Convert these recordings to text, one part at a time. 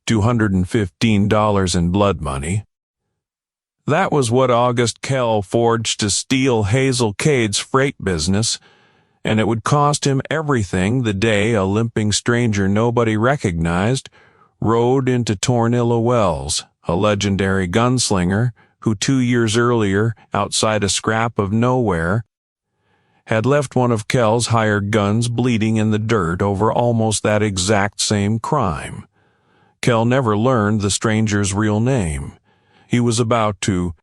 $215 in blood money. That was what August Kell forged to steal Hazel Cade's freight business, and it would cost him everything the day a limping stranger nobody recognized rode into Tornillo Wells, a legendary gunslinger who 2 years earlier, outside a scrap of nowhere, had left one of Kell's hired guns bleeding in the dirt over almost that exact same crime. Kell never learned the stranger's real name. He was about to.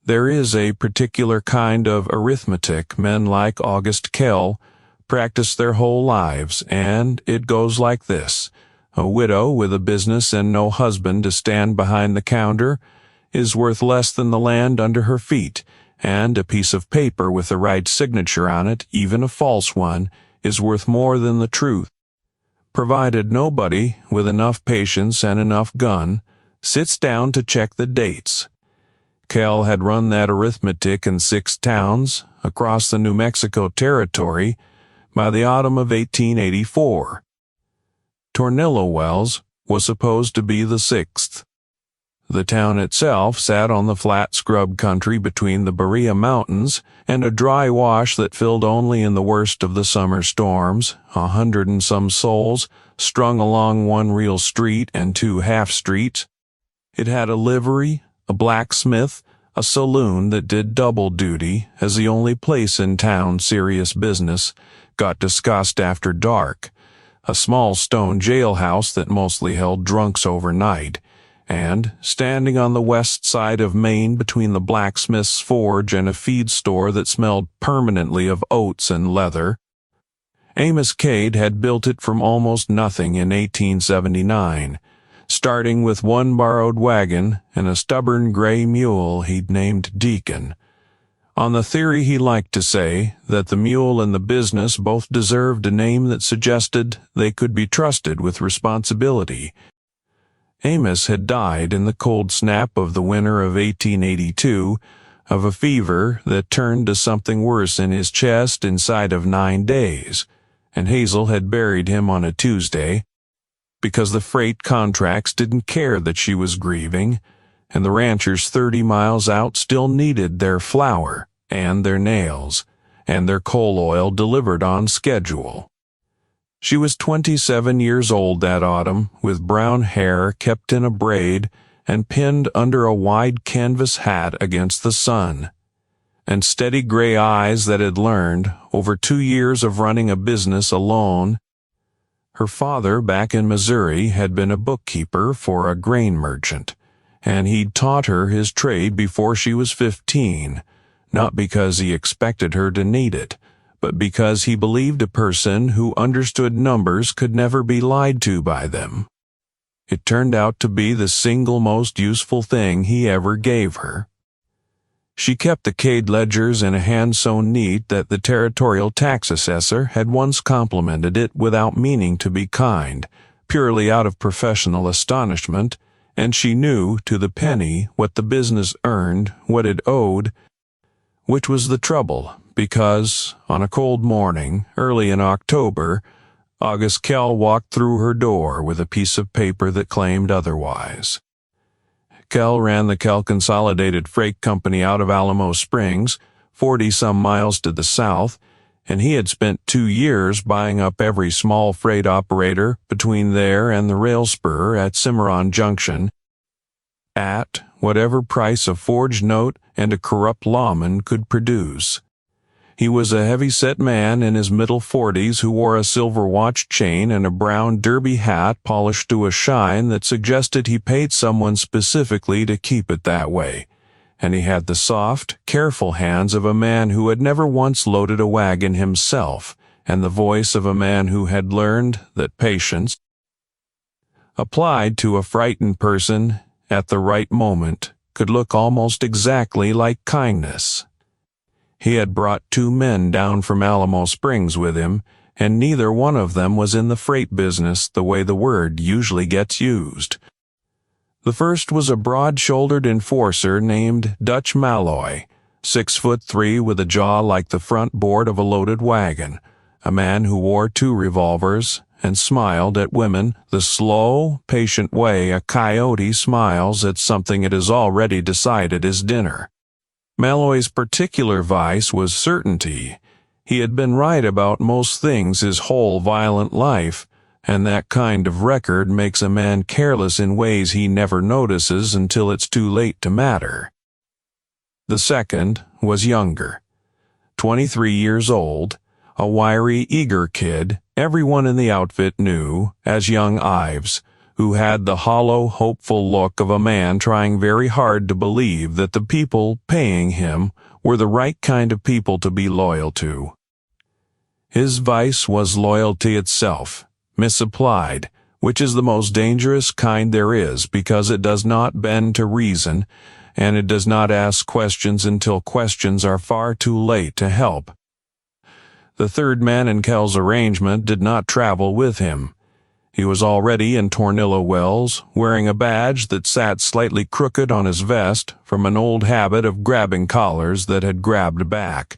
There is a particular kind of arithmetic men like August Kell practice their whole lives, and it goes like this. A widow with a business and no husband to stand behind the counter is worth less than the land under her feet, and a piece of paper with the right signature on it, even a false one, is worth more than the truth, provided nobody with enough patience and enough gun sits down to check the dates. Kell had run that arithmetic in 6 towns across the New Mexico Territory by the autumn of 1884. Tornillo Wells was supposed to be the 6th. The town itself sat on the flat scrub country between the Berea Mountains and a dry wash that filled only in the worst of the summer storms, 100 and some souls strung along one real street and 2 half-streets. It had a livery, a blacksmith, a saloon that did double duty as the only place in town serious business got discussed after dark, a small stone jailhouse that mostly held drunks overnight, and, standing on the west side of Maine between the blacksmith's forge and a feed store that smelled permanently of oats and leather, August Cade had built it from almost nothing in 1879, starting with 1 borrowed wagon and a stubborn gray mule he'd named Deacon, on the theory, he liked to say, that the mule and the business both deserved a name that suggested they could be trusted with responsibility. Amos had died in the cold snap of the winter of 1882 of a fever that turned to something worse in his chest inside of 9 days, and Hazel had buried him on a Tuesday, because the freight contracts didn't care that she was grieving, and the ranchers 30 miles out still needed their flour and their nails and their coal oil delivered on schedule. She was 27 years old that autumn, with brown hair kept in a braid and pinned under a wide canvas hat against the sun, and steady gray eyes that had learned, over 2 years of running a business alone. Her father, back in Missouri, had been a bookkeeper for a grain merchant, and he'd taught her his trade before she was 15, not because he expected her to need it, but because he believed a person who understood numbers could never be lied to by them. It turned out to be the single most useful thing he ever gave her. She kept the Cade ledgers in a hand so neat that the territorial tax assessor had once complimented it without meaning to be kind, purely out of professional astonishment, and she knew to the penny what the business earned, what it owed, which was the trouble, because, on a cold morning, early in October, August Kell walked through her door with a piece of paper that claimed otherwise. Kell ran the Kell Consolidated Freight Company out of Alamo Springs, 40-some miles to the south, and he had spent 2 years buying up every small freight operator between there and the rail spur at Cimarron Junction, at whatever price a forged note and a corrupt lawman could produce. He was a heavy-set man in his middle 40s who wore a silver watch chain and a brown derby hat polished to a shine that suggested he paid someone specifically to keep it that way, and he had the soft, careful hands of a man who had never once loaded a wagon himself, and the voice of a man who had learned that patience, applied to a frightened person at the right moment, could look almost exactly like kindness. He had brought 2 men down from Alamo Springs with him, and neither one of them was in the freight business the way the word usually gets used. The first was a broad-shouldered enforcer named Dutch Malloy, 6'3" with a jaw like the front board of a loaded wagon, a man who wore 2 revolvers and smiled at women the slow, patient way a coyote smiles at something it has already decided is dinner. Malloy's particular vice was certainty. He had been right about most things his whole violent life, and that kind of record makes a man careless in ways he never notices until it's too late to matter. The second was younger. 23 years old, a wiry, eager kid everyone in the outfit knew as young Ives, who had the hollow, hopeful look of a man trying very hard to believe that the people paying him were the right kind of people to be loyal to. His vice was loyalty itself, misapplied, which is the most dangerous kind there is because it does not bend to reason, and it does not ask questions until questions are far too late to help. The third man in Kell's arrangement did not travel with him. He was already in Tornillo Wells, wearing a badge that sat slightly crooked on his vest from an old habit of grabbing collars that had grabbed back.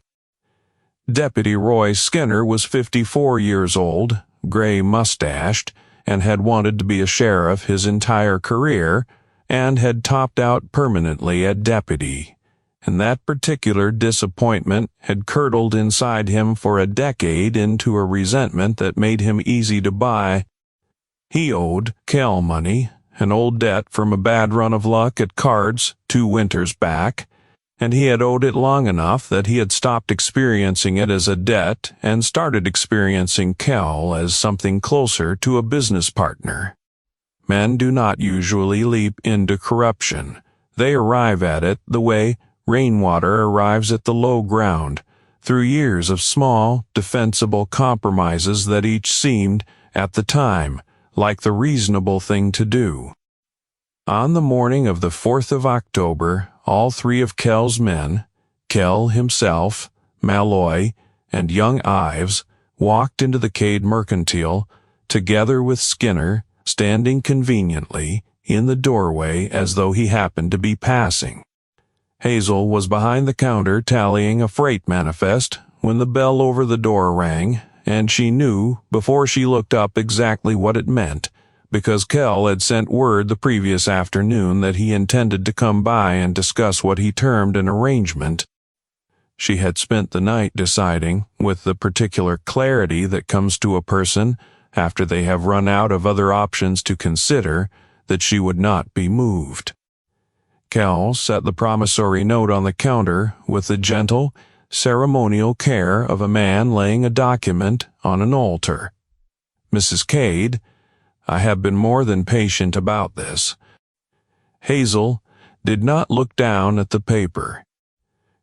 Deputy Roy Skinner was 54 years old, gray-mustached, and had wanted to be a sheriff his entire career, and had topped out permanently at deputy. And that particular disappointment had curdled inside him for a decade into a resentment that made him easy to buy. He owed Kell money, an old debt from a bad run of luck at cards 2 winters back, and he had owed it long enough that he had stopped experiencing it as a debt and started experiencing Kell as something closer to a business partner. Men do not usually leap into corruption. They arrive at it the way rainwater arrives at the low ground, through years of small, defensible compromises that each seemed, at the time, like the reasonable thing to do. On the morning of the 4th of October, all 3 of Kell's men, Kell himself, Malloy, and young Ives, walked into the Cade Mercantile, together with Skinner, standing conveniently in the doorway as though he happened to be passing. Hazel was behind the counter tallying a freight manifest when the bell over the door rang, and she knew before she looked up exactly what it meant, because Kell had sent word the previous afternoon that he intended to come by and discuss what he termed an arrangement. She had spent the night deciding, with the particular clarity that comes to a person after they have run out of other options to consider, that she would not be moved. Kell set the promissory note on the counter with the gentle, ceremonial care of a man laying a document on an altar. Mrs. Cade, I have been more than patient about this. Hazel did not look down at the paper.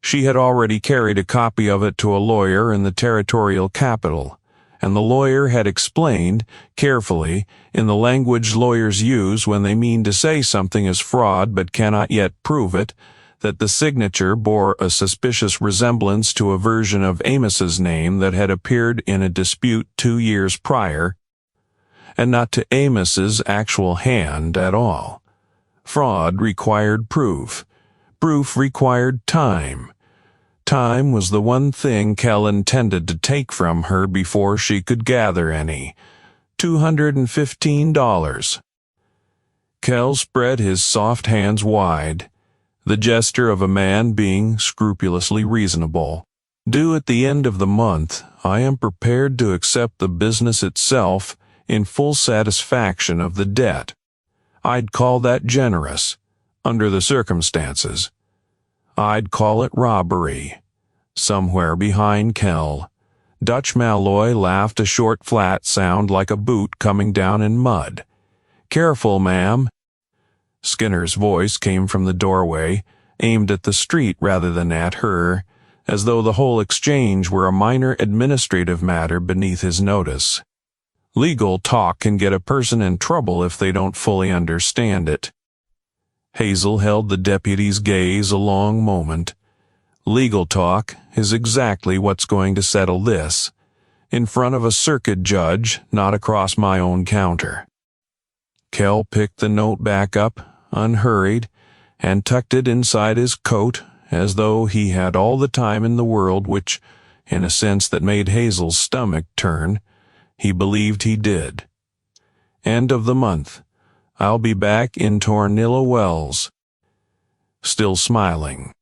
She had already carried a copy of it to a lawyer in the territorial capital, and the lawyer had explained, carefully, in the language lawyers use when they mean to say something is fraud but cannot yet prove it, that the signature bore a suspicious resemblance to a version of Amos's name that had appeared in a dispute 2 years prior, and not to Amos's actual hand at all. Fraud required proof. Proof required time. Time was the one thing Kell intended to take from her before she could gather any. $215. Kell spread his soft hands wide, the gesture of a man being scrupulously reasonable. Due at the end of the month, I am prepared to accept the business itself in full satisfaction of the debt. I'd call that generous, under the circumstances. I'd call it robbery. Somewhere behind Kell, Dutch Malloy laughed a short flat sound like a boot coming down in mud. Careful, ma'am. Skinner's voice came from the doorway, aimed at the street rather than at her, as though the whole exchange were a minor administrative matter beneath his notice. Legal talk can get a person in trouble if they don't fully understand it. Hazel held the deputy's gaze a long moment. Legal talk is exactly what's going to settle this, in front of a circuit judge, not across my own counter. Kell picked the note back up, unhurried, and tucked it inside his coat as though he had all the time in the world, which, in a sense that made Hazel's stomach turn, He believed he did. End of the month. I'll be back in Tornillo Wells. Still smiling.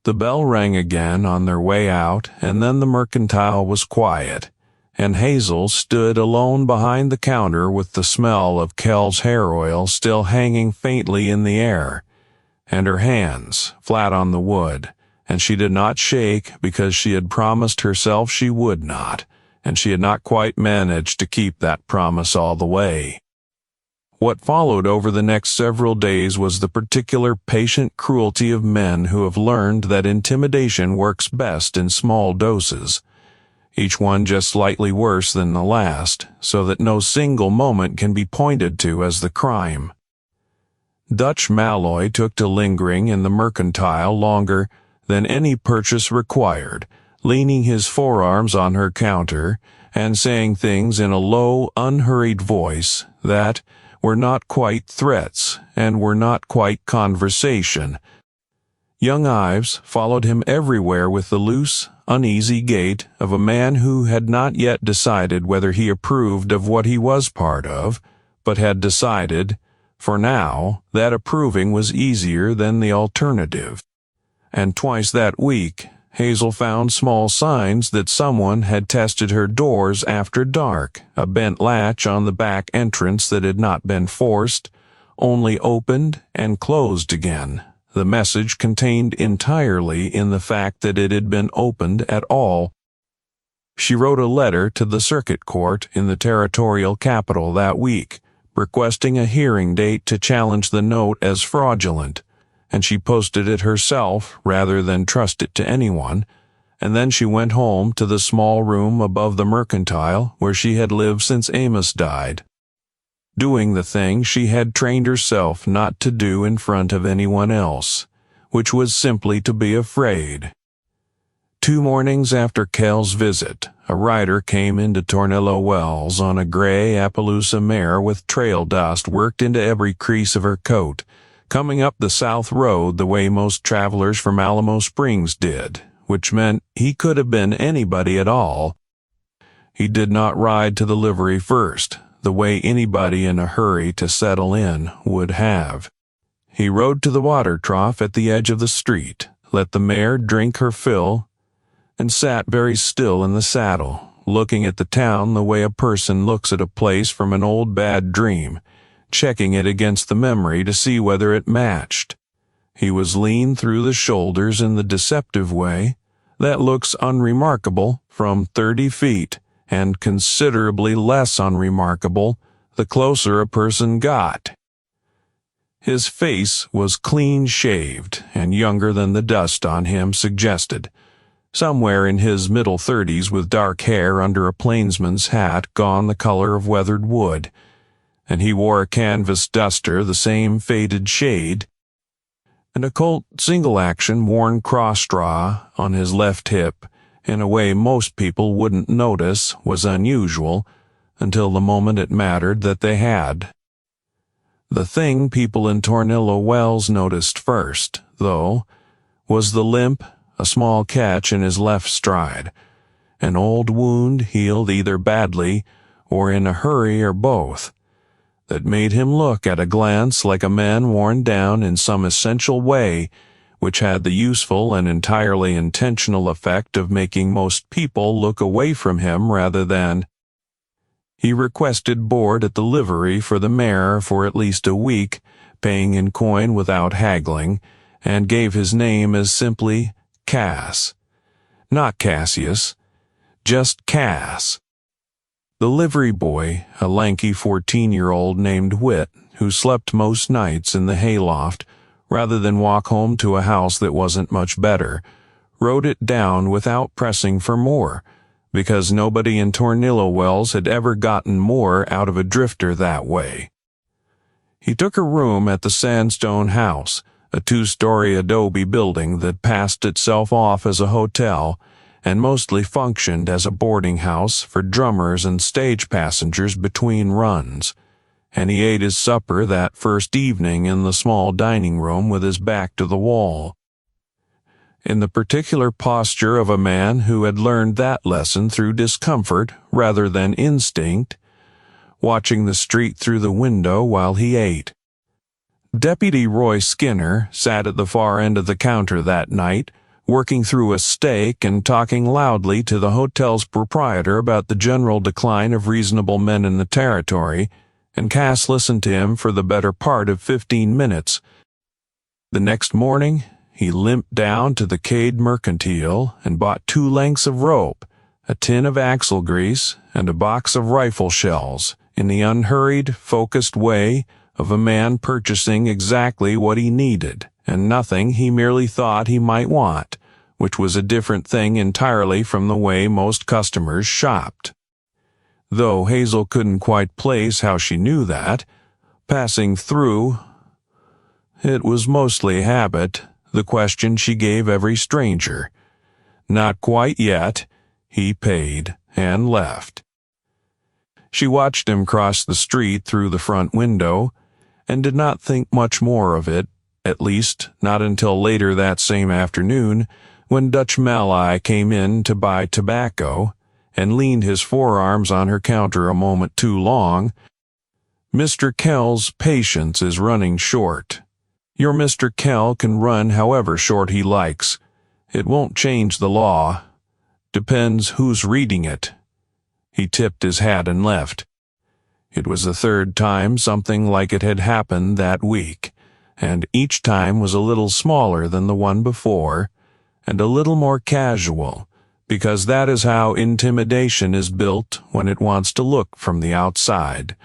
The bell rang again on their way out, and then the mercantile was quiet, and Hazel stood alone behind the counter with the smell of Kell's hair oil still hanging faintly in the air, and her hands flat on the wood, and she did not shake because she had promised herself she would not, and she had not quite managed to keep that promise all the way. What followed over the next several days was the particular patient cruelty of men who have learned that intimidation works best in small doses, each one just slightly worse than the last, so that no single moment can be pointed to as the crime. Dutch Malloy took to lingering in the mercantile longer than any purchase required, leaning his forearms on her counter and saying things in a low, unhurried voice that were not quite threats and were not quite conversation. Young Ives followed him everywhere with the loose, uneasy gait of a man who had not yet decided whether he approved of what he was part of, but had decided, for now, that approving was easier than the alternative. And twice that week, Hazel found small signs that someone had tested her doors after dark, a bent latch on the back entrance that had not been forced, only opened and closed again, the message contained entirely in the fact that it had been opened at all. She wrote a letter to the circuit court in the territorial capital that week, requesting a hearing date to challenge the note as fraudulent, and she posted it herself rather than trust it to anyone, and then she went home to the small room above the mercantile where she had lived since Amos died, doing the thing she had trained herself not to do in front of anyone else, which was simply to be afraid. 2 mornings after Kell's visit, a rider came into Tornillo Wells on a gray Appaloosa mare with trail dust worked into every crease of her coat, coming up the south road the way most travelers from Alamo Springs did, which meant he could have been anybody at all. He did not ride to the livery first, the way anybody in a hurry to settle in would have. He rode to the water trough at the edge of the street, let the mare drink her fill, and sat very still in the saddle, looking at the town the way a person looks at a place from an old bad dream, checking it against the memory to see whether it matched. He was lean through the shoulders in the deceptive way that looks unremarkable from 30 feet, and considerably less unremarkable the closer a person got. His face was clean-shaved and younger than the dust on him suggested, somewhere in his middle 30s with dark hair under a plainsman's hat gone the color of weathered wood, and he wore a canvas duster the same faded shade, and a Colt single-action worn cross-straw on his left hip in a way most people wouldn't notice was unusual until the moment it mattered that they had. The thing people in Tornillo Wells noticed first, though, was the limp, a small catch in his left stride, an old wound healed either badly or in a hurry or both, that made him look at a glance like a man worn down in some essential way, which had the useful and entirely intentional effect of making most people look away from him rather than. He requested board at the livery for the mare for at least a week, paying in coin without haggling, and gave his name as simply Cass. Not Cassius, just Cass. The livery boy, a lanky 14-year-old named Whit, who slept most nights in the hayloft rather than walk home to a house that wasn't much better, wrote it down without pressing for more, because nobody in Tornillo Wells had ever gotten more out of a drifter that way. He took a room at the Sandstone House, a 2-story adobe building that passed itself off as a hotel and mostly functioned as a boarding house for drummers and stage passengers between runs, and he ate his supper that first evening in the small dining room with his back to the wall. in the particular posture of a man who had learned that lesson through discomfort rather than instinct, watching the street through the window while he ate. Deputy Roy Skinner sat at the far end of the counter that night, working through a steak and talking loudly to the hotel's proprietor about the general decline of reasonable men in the territory, and Cass listened to him for the better part of 15 minutes. The next morning, he limped down to the Cade Mercantile and bought 2 lengths of rope, a tin of axle grease, and a box of rifle shells, in the unhurried, focused way of a man purchasing exactly what he needed, and nothing he merely thought he might want, which was a different thing entirely from the way most customers shopped. Though Hazel couldn't quite place how she knew that, passing through, it was mostly habit, the question she gave every stranger. Not quite yet. He paid and left. She watched him cross the street through the front window, and did not think much more of it, at least not until later that same afternoon, when Dutch Malai came in to buy tobacco, and leaned his forearms on her counter a moment too long. "Mr. Kell's patience is running short. Your Mr. Kell can run however short he likes. It won't change the law. Depends who's reading it." He tipped his hat and left. It was the third time something like it had happened that week, and each time was a little smaller than the one before, and a little more casual, because that is how intimidation is built when it wants to look from the outside.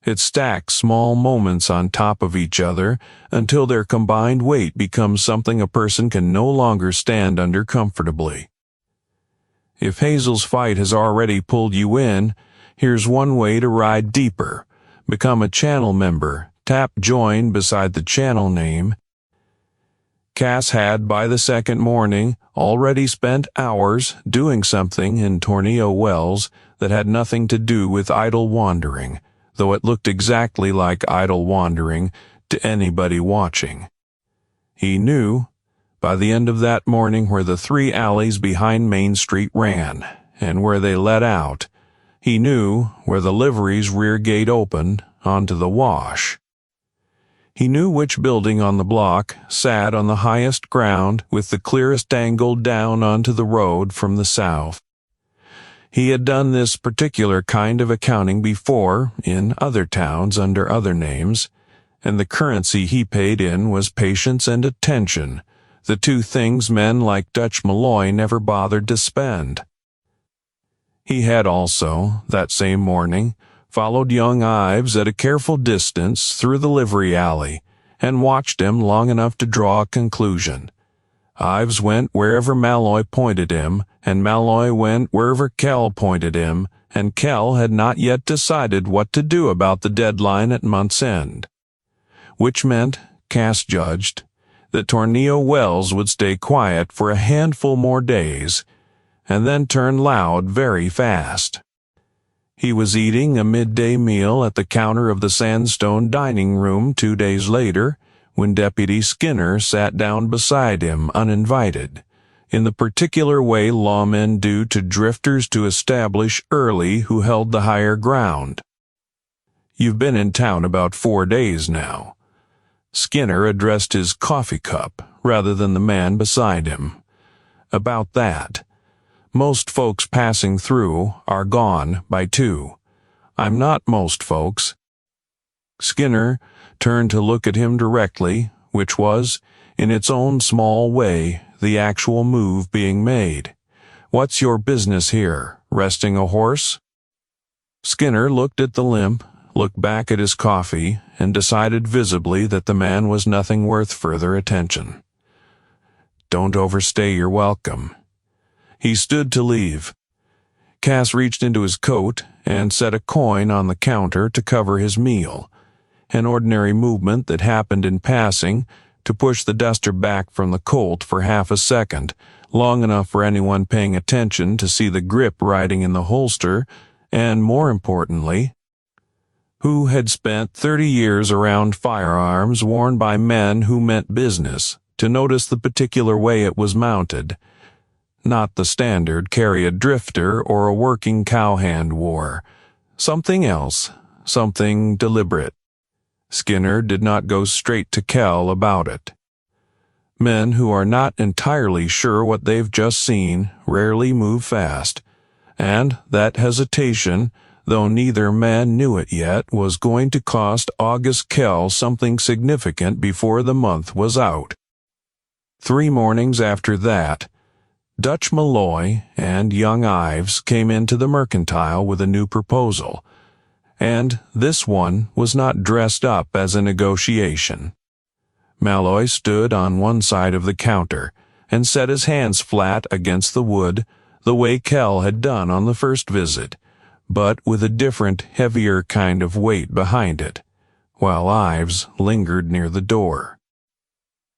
It stacks small moments on top of each other until their combined weight becomes something a person can no longer stand under comfortably. If Hazel's fight has already pulled you in, here's one way to ride deeper. Become a channel member. Tap join beside the channel name. Cass had, by the second morning, already spent hours doing something in Tornillo Wells that had nothing to do with idle wandering, though it looked exactly like idle wandering to anybody watching. He knew, by the end of that morning, where the 3 alleys behind Main Street ran, and where they let out. He knew where the livery's rear gate opened onto the wash. He knew which building on the block sat on the highest ground with the clearest angle down onto the road from the south. He had done this particular kind of accounting before in other towns under other names, and the currency he paid in was patience and attention, the 2 things men like Dutch Malloy never bothered to spend. He had also, that same morning, followed young Ives at a careful distance through the livery alley, and watched him long enough to draw a conclusion. Ives went wherever Malloy pointed him, and Malloy went wherever Kell pointed him, and Kell had not yet decided what to do about the deadline at month's end. Which meant, Cass judged, that Tornillo Wells would stay quiet for a handful more days, and then turn loud very fast. He was eating a midday meal at the counter of the sandstone dining room 2 days later, when Deputy Skinner sat down beside him uninvited, in the particular way lawmen do to drifters to establish early who held the higher ground. "You've been in town about 4 days now." Skinner addressed his coffee cup rather than the man beside him. "About that. Most folks passing through are gone by 2. I'm not most folks." Skinner turned to look at him directly, which was, in its own small way, the actual move being made. "What's your business here? Resting a horse?" Skinner looked at the limp, looked back at his coffee, and decided visibly that the man was nothing worth further attention. "Don't overstay your welcome." He stood to leave. Cass reached into his coat and set a coin on the counter to cover his meal, an ordinary movement that happened in passing to push the duster back from the Colt for half a second, long enough for anyone paying attention to see the grip riding in the holster, and more importantly, who had spent 30 years around firearms worn by men who meant business, to notice the particular way it was mounted. Not the standard carry a drifter or a working cowhand wore. Something else, something deliberate. Skinner did not go straight to Kell about it. Men who are not entirely sure what they've just seen rarely move fast, and that hesitation, though neither man knew it yet, was going to cost August Kell something significant before the month was out. 3 mornings after that, Dutch Malloy and young Ives came into the mercantile with a new proposal, and this one was not dressed up as a negotiation. Malloy stood on one side of the counter and set his hands flat against the wood the way Kell had done on the first visit, but with a different, heavier kind of weight behind it, while Ives lingered near the door.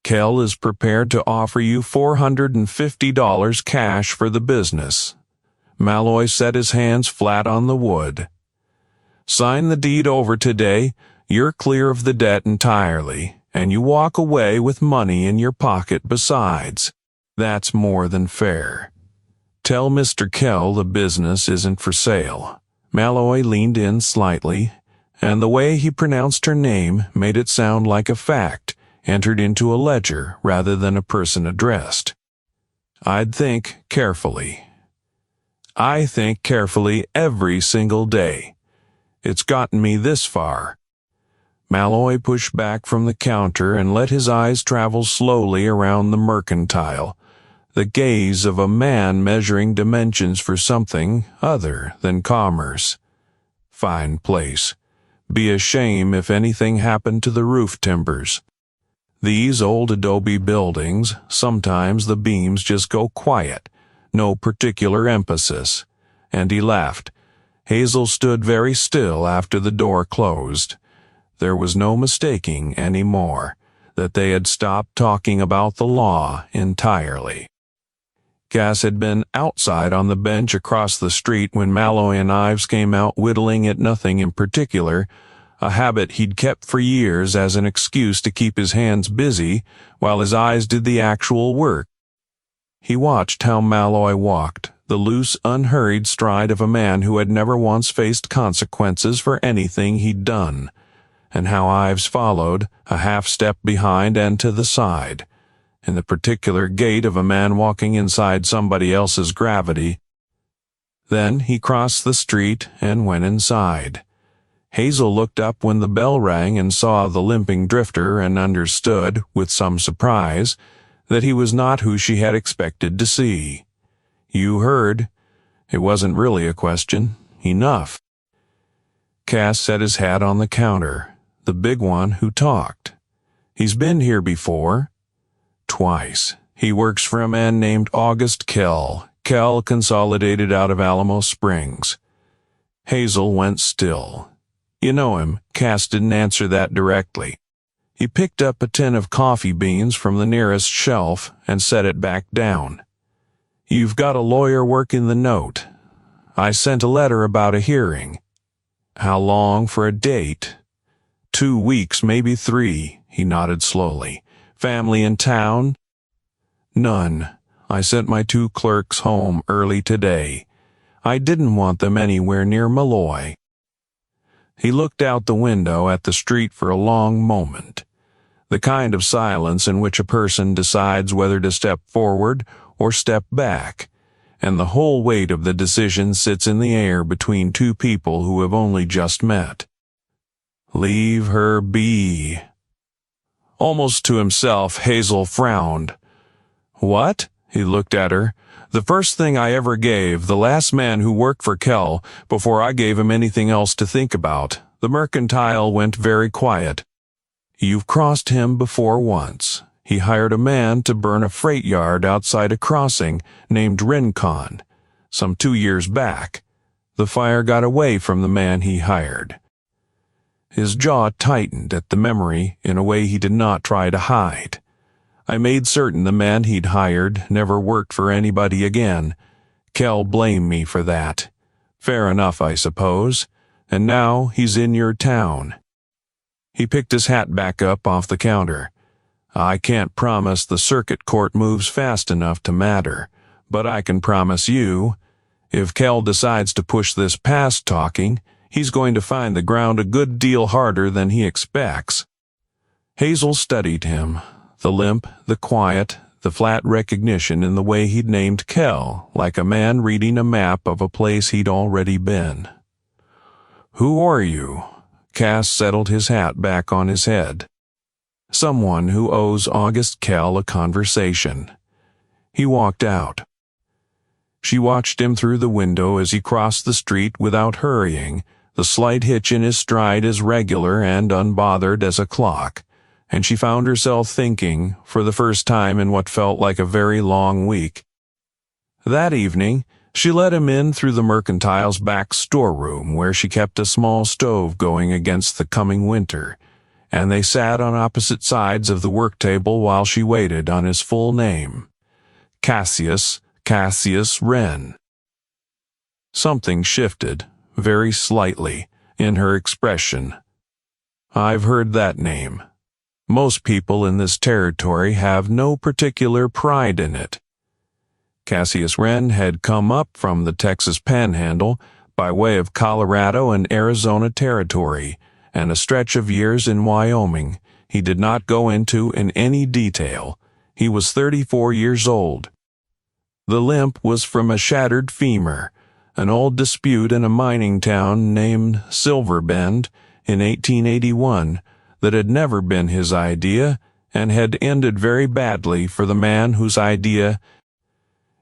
Kell is prepared to offer you $450 cash for the business. Malloy set his hands flat on the wood. Sign the deed over today, you're clear of the debt entirely, and you walk away with money in your pocket besides. That's more than fair. Tell Mr. Kell the business isn't for sale. Malloy leaned in slightly, and the way he pronounced her name made it sound like a fact, entered into a ledger rather than a person addressed. I'd think carefully. I think carefully every single day. It's gotten me this far. Malloy pushed back from the counter and let his eyes travel slowly around the mercantile, the gaze of a man measuring dimensions for something other than commerce. Fine place. Be a shame if anything happened to the roof timbers. These old adobe buildings, sometimes the beams just go quiet, no particular emphasis. And he laughed. Hazel stood very still after the door closed. There was no mistaking any more that they had stopped talking about the law entirely. Cass had been outside on the bench across the street when Malloy and Ives came out whittling at nothing in particular, a habit he'd kept for years as an excuse to keep his hands busy while his eyes did the actual work. He watched how Malloy walked, the loose, unhurried stride of a man who had never once faced consequences for anything he'd done, and how Ives followed, a half step behind and to the side, in the particular gait of a man walking inside somebody else's gravity. Then he crossed the street and went inside. Hazel looked up when the bell rang and saw the limping drifter and understood, with some surprise, that he was not who she had expected to see. You heard. It wasn't really a question. Enough. Cass set his hat on the counter, the big one who talked. He's been here before. Twice. He works for a man named August Kell. Kell Consolidated out of Alamo Springs. Hazel went still. You know him. Cass didn't answer that directly. He picked up a tin of coffee beans from the nearest shelf and set it back down. You've got a lawyer working the note. I sent a letter about a hearing. How long for a date? 2 weeks, maybe 3, he nodded slowly. Family in town? None. I sent my 2 clerks home early today. I didn't want them anywhere near Malloy. He looked out the window at the street for a long moment, the kind of silence in which a person decides whether to step forward or step back, and the whole weight of the decision sits in the air between 2 people who have only just met. Leave her be. Almost to himself, Hazel frowned. What? He looked at her. The first thing I ever gave, the last man who worked for Kell, before I gave him anything else to think about. The mercantile went very quiet. You've crossed him before once. He hired a man to burn a freight yard outside a crossing named Rincon, some 2 years back. The fire got away from the man he hired. His jaw tightened at the memory in a way he did not try to hide. I made certain the man he'd hired never worked for anybody again. Kell blamed me for that. Fair enough, I suppose. And now he's in your town. He picked his hat back up off the counter. I can't promise the circuit court moves fast enough to matter, but I can promise you, if Kell decides to push this past talking, he's going to find the ground a good deal harder than he expects." Hazel studied him, the limp, the quiet, the flat recognition in the way he'd named Kell, like a man reading a map of a place he'd already been. "Who are you?" Cass settled his hat back on his head. "Someone who owes August Kell a conversation." He walked out. She watched him through the window as he crossed the street without hurrying, the slight hitch in his stride as regular and unbothered as a clock, and she found herself thinking, for the first time in what felt like a very long week. That evening, she let him in through the Mercantile's back storeroom where she kept a small stove going against the coming winter, and they sat on opposite sides of the work table while she waited on his full name. Cassius Wren. Something shifted, very slightly, in her expression. "I've heard that name. Most people in this territory have no particular pride in it." Cassius Wren had come up from the Texas Panhandle by way of Colorado and Arizona territory, and a stretch of years in Wyoming. He did not go into in any detail. He was 34 years old. The limp was from a shattered femur, an old dispute in a mining town named Silver Bend in 1881 that had never been his idea and had ended very badly for the man whose idea.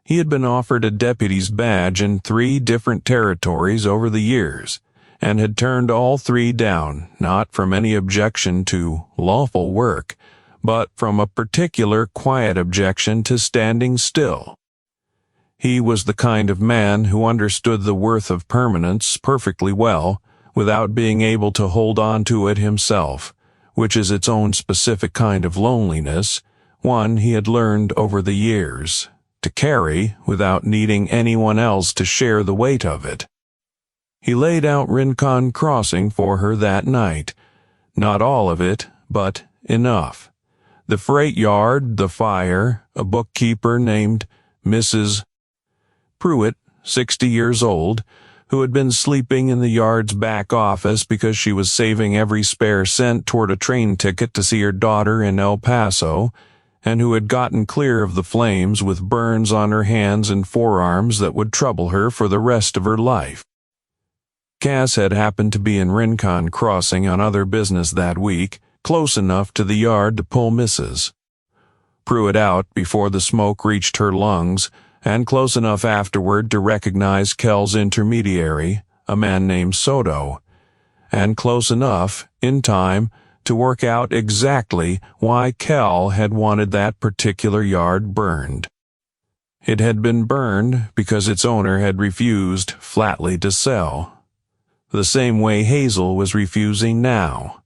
He had been offered a deputy's badge in 3 different territories over the years, and had turned all 3 down, not from any objection to lawful work, but from a particular quiet objection to standing still. He was the kind of man who understood the worth of permanence perfectly well, without being able to hold on to it himself, which is its own specific kind of loneliness, one he had learned over the years to carry without needing anyone else to share the weight of it. He laid out Rincon Crossing for her that night. Not all of it, but enough. The freight yard, the fire, a bookkeeper named Mrs. Pruitt, 60 years old, who had been sleeping in the yard's back office because she was saving every spare cent toward a train ticket to see her daughter in El Paso, and who had gotten clear of the flames with burns on her hands and forearms that would trouble her for the rest of her life. Cass had happened to be in Rincon Crossing on other business that week, close enough to the yard to pull Mrs. Pruitt out before the smoke reached her lungs, and close enough afterward to recognize Kell's intermediary, a man named Soto, and close enough, in time, to work out exactly why Kell had wanted that particular yard burned. It had been burned because its owner had refused flatly to sell, the same way Hazel was refusing now.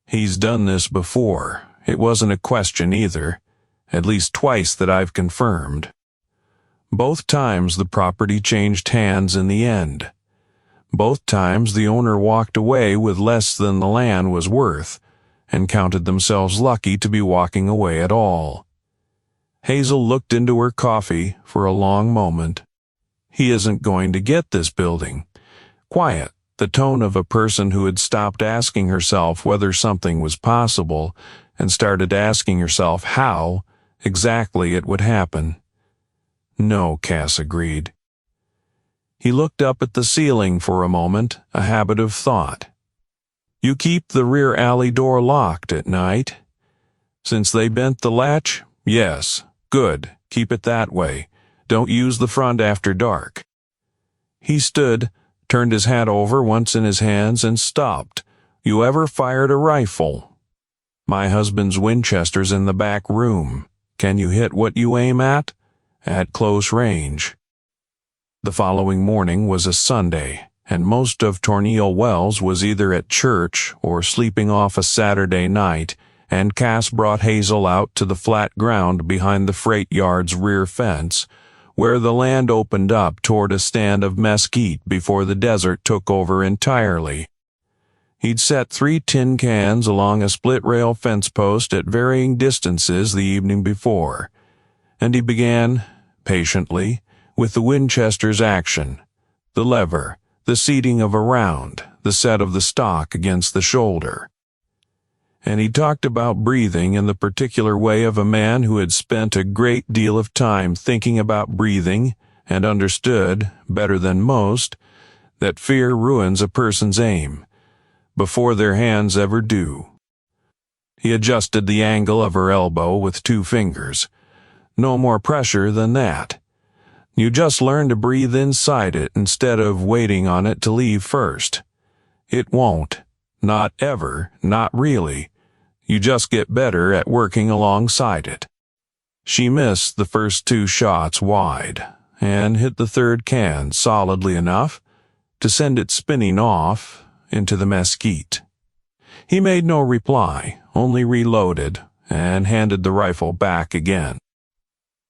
He's done this before. It wasn't a question either, at least twice that I've confirmed. Both times the property changed hands in the end. Both times the owner walked away with less than the land was worth, and counted themselves lucky to be walking away at all. Hazel looked into her coffee for a long moment. He isn't going to get this building. Quiet, the tone of a person who had stopped asking herself whether something was possible and started asking herself how exactly it would happen. No, Cass agreed. He looked up at the ceiling for a moment, a habit of thought. You keep the rear alley door locked at night? Since they bent the latch? Yes. Good. Keep it that way. Don't use the front after dark. He stood, turned his hat over once in his hands, and stopped. You ever fired a rifle? My husband's Winchester's in the back room. Can you hit what you aim at? At close range. The following morning was a Sunday, and most of Tornillo Wells was either at church or sleeping off a Saturday night, and Cass brought Hazel out to the flat ground behind the freight yard's rear fence, where the land opened up toward a stand of mesquite before the desert took over entirely. He'd set 3 tin cans along a split-rail fence post at varying distances the evening before, and he began, patiently, with the Winchester's action, the lever, the seating of a round, the set of the stock against the shoulder. And he talked about breathing in the particular way of a man who had spent a great deal of time thinking about breathing and understood, better than most, that fear ruins a person's aim, before their hands ever do. He adjusted the angle of her elbow with 2 fingers. No more pressure than that. You just learn to breathe inside it instead of waiting on it to leave first. It won't. Not ever. Not really. You just get better at working alongside it. She missed the first 2 shots wide, and hit the 3rd can solidly enough to send it spinning off into the mesquite. He made no reply, only reloaded, and handed the rifle back again.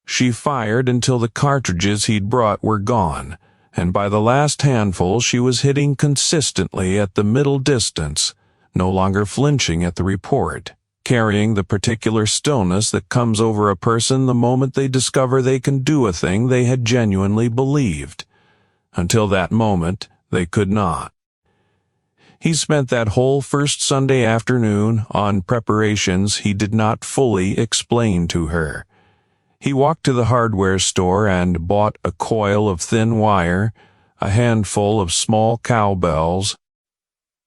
She fired until the cartridges he'd brought were gone, and by the last handful she was hitting consistently at the middle distance, no longer flinching at the report, carrying the particular stillness that comes over a person the moment they discover they can do a thing they had genuinely believed. Until that moment, they could not. He spent that whole first Sunday afternoon on preparations he did not fully explain to her. He walked to the hardware store and bought a coil of thin wire, a handful of small cowbells.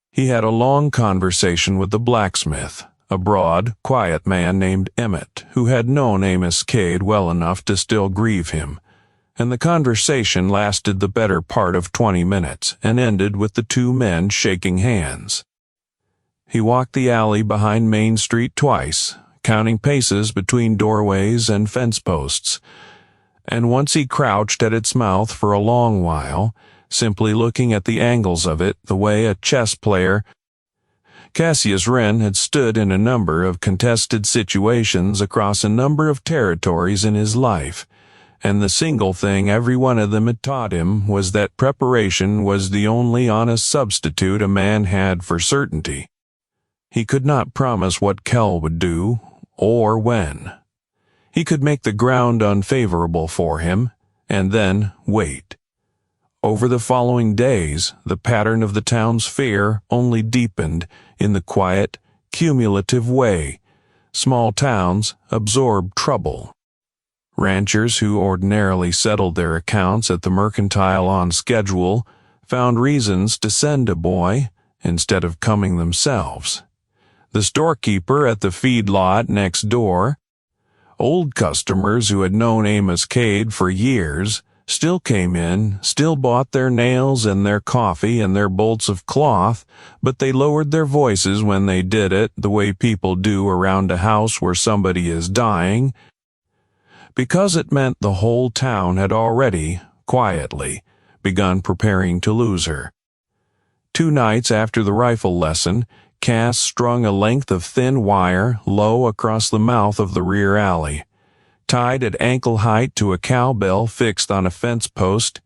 He had a long conversation with the blacksmith, a broad, quiet man named Emmett, who had known Amos Cade well enough to still grieve him, and the conversation lasted the better part of 20 minutes and ended with the 2 men shaking hands. He walked the alley behind Main Street twice, counting paces between doorways and fence posts, and once he crouched at its mouth for a long while, simply looking at the angles of it the way a chess player. Cassius Wren had stood in a number of contested situations across a number of territories in his life, and the single thing every one of them had taught him was that preparation was the only honest substitute a man had for certainty. He could not promise what Kell would do, or when. He could make the ground unfavorable for him, and then wait. Over the following days, the pattern of the town's fear only deepened in the quiet, cumulative way. Small towns absorb trouble. Ranchers who ordinarily settled their accounts at the mercantile on schedule found reasons to send a boy instead of coming themselves. The storekeeper at the feedlot next door, old customers who had known Amos Cade for years, still came in, still bought their nails and their coffee and their bolts of cloth, but they lowered their voices when they did it the way people do around a house where somebody is dying, because it meant the whole town had already, quietly, begun preparing to lose her. 2 nights after the rifle lesson, Cass strung a length of thin wire low across the mouth of the rear alley, tied at ankle height to a cowbell fixed on a fence post,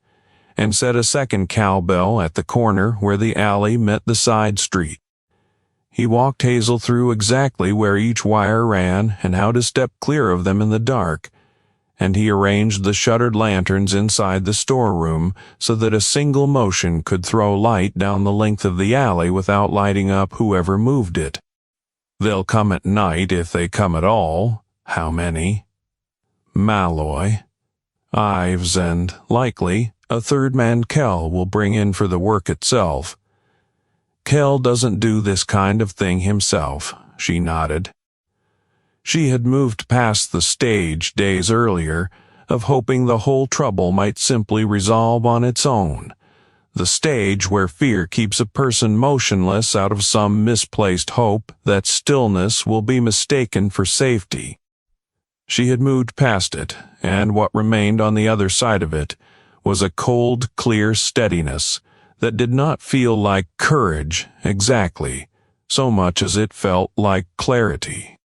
and set a second cowbell at the corner where the alley met the side street. He walked Hazel through exactly where each wire ran and how to step clear of them in the dark, and he arranged the shuttered lanterns inside the storeroom so that a single motion could throw light down the length of the alley without lighting up whoever moved it. They'll come at night if they come at all. How many? Malloy, Ives, and, likely, a 3rd man Kell will bring in for the work itself. Kell doesn't do this kind of thing himself, she nodded. She had moved past the stage days earlier of hoping the whole trouble might simply resolve on its own, the stage where fear keeps a person motionless out of some misplaced hope that stillness will be mistaken for safety. She had moved past it, and what remained on the other side of it was a cold, clear steadiness that did not feel like courage exactly, so much as it felt like clarity.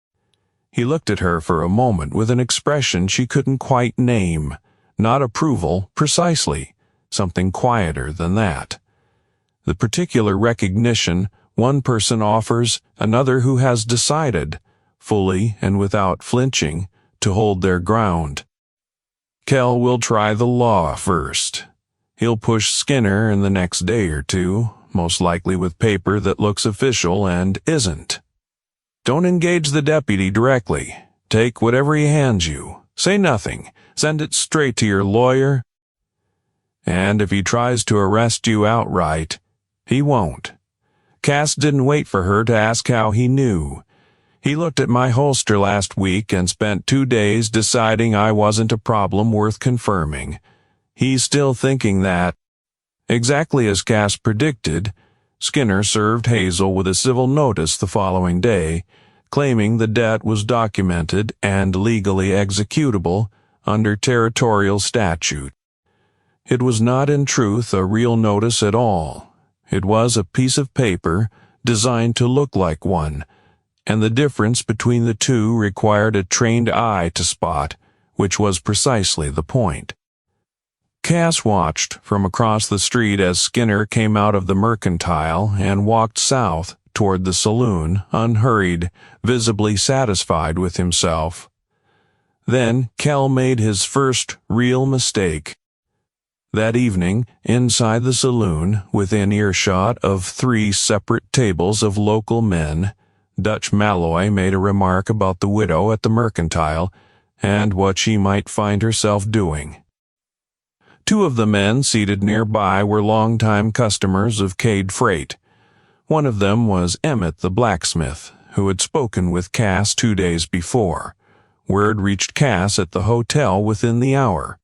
He looked at her for a moment with an expression she couldn't quite name, not approval, precisely, something quieter than that. The particular recognition One person offers, another who has decided, fully and without flinching, to hold their ground. Kell will try the law first. He'll push Skinner in the next day or two, most likely with paper that looks official and isn't. Don't engage the deputy directly. Take whatever he hands you. Say nothing. Send it straight to your lawyer. And if he tries to arrest you outright, he won't. Cass didn't wait for her to ask how he knew. He looked at my holster last week and spent 2 days deciding I wasn't a problem worth confirming. He's still thinking that. Exactly as Cass predicted, Skinner served Hazel with a civil notice the following day, claiming the debt was documented and legally executable under territorial statute. It was not in truth a real notice at all. It was a piece of paper designed to look like one, and the difference between the two required a trained eye to spot, which was precisely the point. Cass watched from across the street as Skinner came out of the mercantile and walked south toward the saloon, unhurried, visibly satisfied with himself. Then Kell made his first real mistake. That evening, inside the saloon, within earshot of 3 separate tables of local men, Dutch Malloy made a remark about the widow at the mercantile and what she might find herself doing. 2 of the men seated nearby were longtime customers of Cade Freight. One of them was Emmett the blacksmith, who had spoken with Cass 2 days before. Word reached Cass at the hotel within the hour.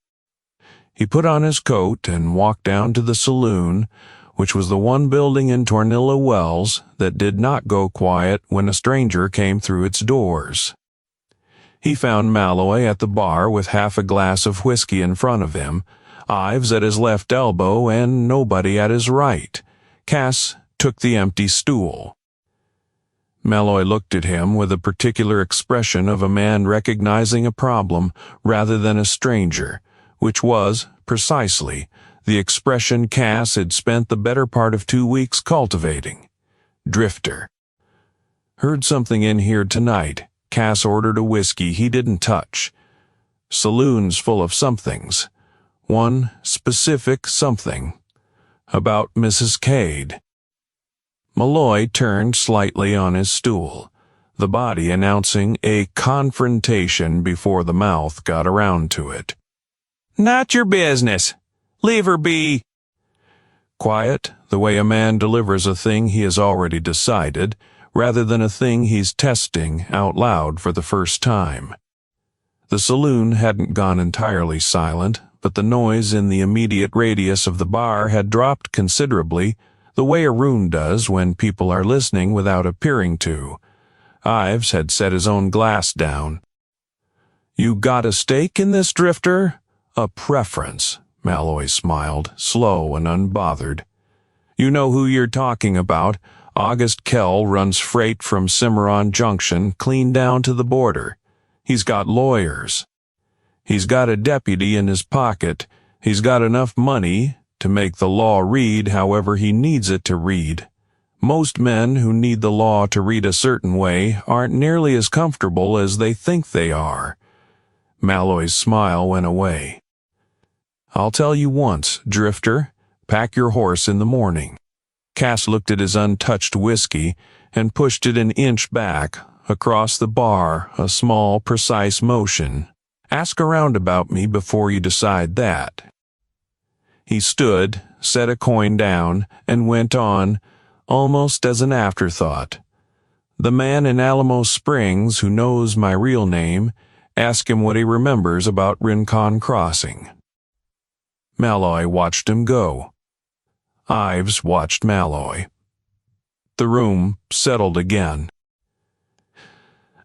He put on his coat and walked down to the saloon, which was the one building in Tornillo Wells that did not go quiet when a stranger came through its doors. He found Malloy at the bar with half a glass of whiskey in front of him, Ives at his left elbow, and nobody at his right. Cass took the empty stool. Malloy looked at him with a particular expression of a man recognizing a problem rather than a stranger, which was, precisely, the expression Cass had spent the better part of 2 weeks cultivating. Drifter. Heard something in here tonight. Cass ordered a whiskey he didn't touch. Saloon's full of somethings. One specific something. About Mrs. Cade. Malloy turned slightly on his stool, the body announcing a confrontation before the mouth got around to it. Not your business. Leave her be. Quiet, the way a man delivers a thing he has already decided, rather than a thing he's testing out loud for the first time. The saloon hadn't gone entirely silent, but the noise in the immediate radius of the bar had dropped considerably, the way a room does when people are listening without appearing to. Ives had set his own glass down. You got a stake in this, Drifter? A preference, Malloy smiled, slow and unbothered. You know who you're talking about. August Kell runs freight from Cimarron Junction clean down to the border. He's got lawyers. He's got a deputy in his pocket. He's got enough money to make the law read however he needs it to read. Most men who need the law to read a certain way aren't nearly as comfortable as they think they are. Malloy's smile went away. I'll tell you once, Drifter, pack your horse in the morning. Cass looked at his untouched whiskey and pushed it an inch back, across the bar, a small, precise motion. Ask around about me before you decide that. He stood, set a coin down, and went on, almost as an afterthought. The man in Alamo Springs who knows my real name, ask him what he remembers about Rincon Crossing. Malloy watched him go. Ives watched Malloy. The room settled again.